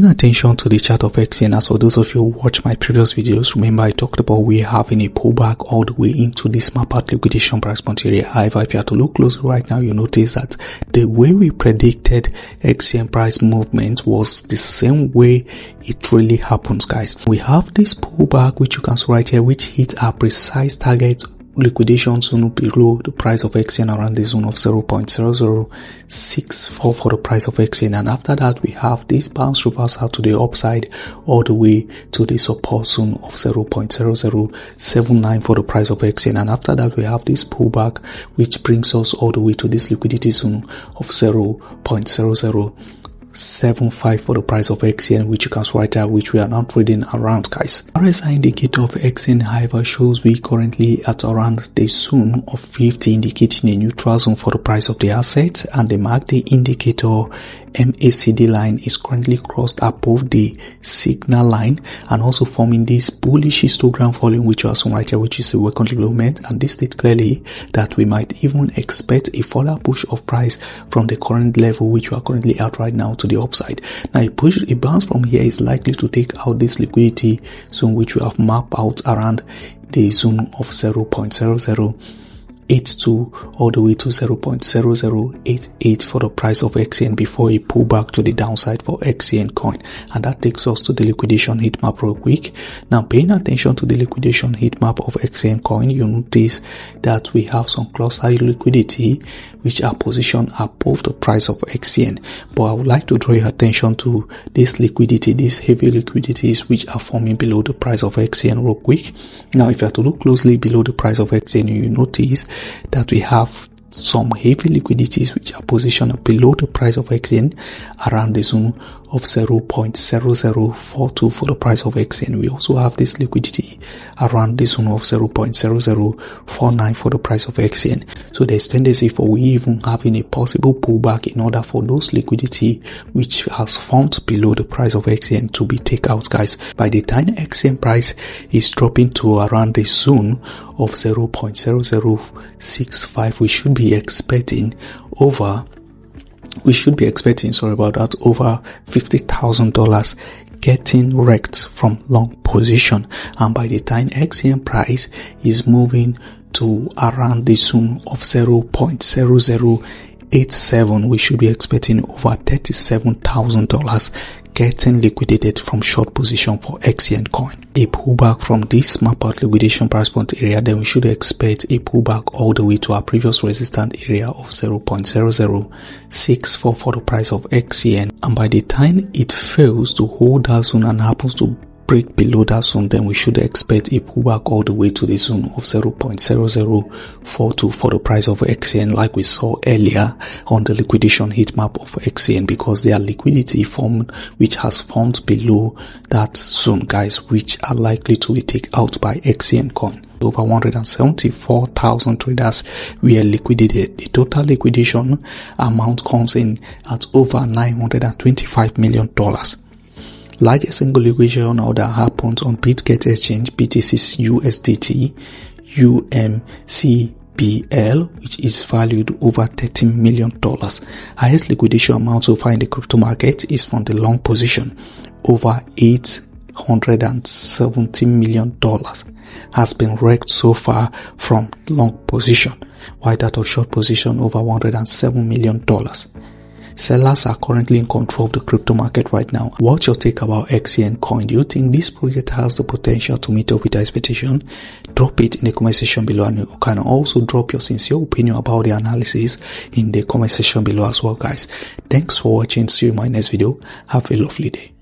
Paying attention to the chart of XCN, as for those of you who watch my previous videos, remember I talked about we having a pullback all the way into this map at liquidation price point area. However, if you have to look closely right now, you notice that the way we predicted XCN price movement was the same way it really happens, guys. We have this pullback, which you can see right here, which hit our precise target liquidation zone below the price of XCN around the zone of 0.0064 for the price of XCN, and after that we have this bounce reversal to the upside all the way to the support zone of 0.0079 for the price of XCN, and after that we have this pullback which brings us all the way to this liquidity zone of 0.0075 for the price of XCN, which you can see right there, which we are now trading around, guys. RSI indicator of XCN, however, shows we currently at around the zone of 50, indicating a neutral zone for the price of the asset, and the MACD indicator MACD line is currently crossed above the signal line and also forming this bullish histogram following, which you are seeing right here, which is a welcome development, and this states clearly that we might even expect a further push of price from the current level which we are currently at right now to the upside. Now a bounce from here is likely to take out this liquidity zone which we have mapped out around the zone of 0.0082 all the way to 0.0088 for the price of XCN before a pullback to the downside for XCN coin, and that takes us to the liquidation heat map real quick. Now paying attention to the liquidation heat map of XCN coin, you notice that we have some cluster liquidity which are positioned above the price of XCN, but I would like to draw your attention to this liquidity, these heavy liquidities which are forming below the price of XCN real quick. Now if you have to look closely below the price of XCN, you notice that we have some heavy liquidities which are positioned below the price of XCN around the zone of 0.0042 for the price of XCN. We also have this liquidity around the zone of 0.0049 for the price of XCN. So there's tendency for we even having a possible pullback in order for those liquidity which has formed below the price of XCN to be taken out, guys. By the time XCN price is dropping to around the zone of 0.0065, we should be expecting over $50,000 getting wrecked from long position, and by the time XCN price is moving to around the zone of 0.0087, we should be expecting over $37,000 getting liquidated from short position for XCN coin. A pullback from this map out liquidation price point area, then we should expect a pullback all the way to our previous resistance area of 0.0064 for the price of XCN, and by the time it fails to hold that zone and happens to break below that zone, then we should expect a pullback all the way to the zone of 0.0042 for the price of XCN, like we saw earlier on the liquidation heat map of XCN, because there are liquidity formed which has formed below that zone, guys, which are likely to be taken out by XCN coin. Over 174,000 traders were liquidated. The total liquidation amount comes in at over $925 million. Largest single liquidation order happens on Bitget exchange, BTC USDT UMCBL, which is valued over $13 million. Highest liquidation amount so far in the crypto market is from the long position, over $870 million has been wrecked so far from long position, while that of short position over $107 million. Sellers are currently in control of the crypto market right now. What's your take about XCN coin? Do you think this project has the potential to meet up with the expectation? Drop it in the comment section below, and you can also drop your sincere opinion about the analysis in the comment section below as well, guys. Thanks for watching. See you in my next video. Have a lovely day.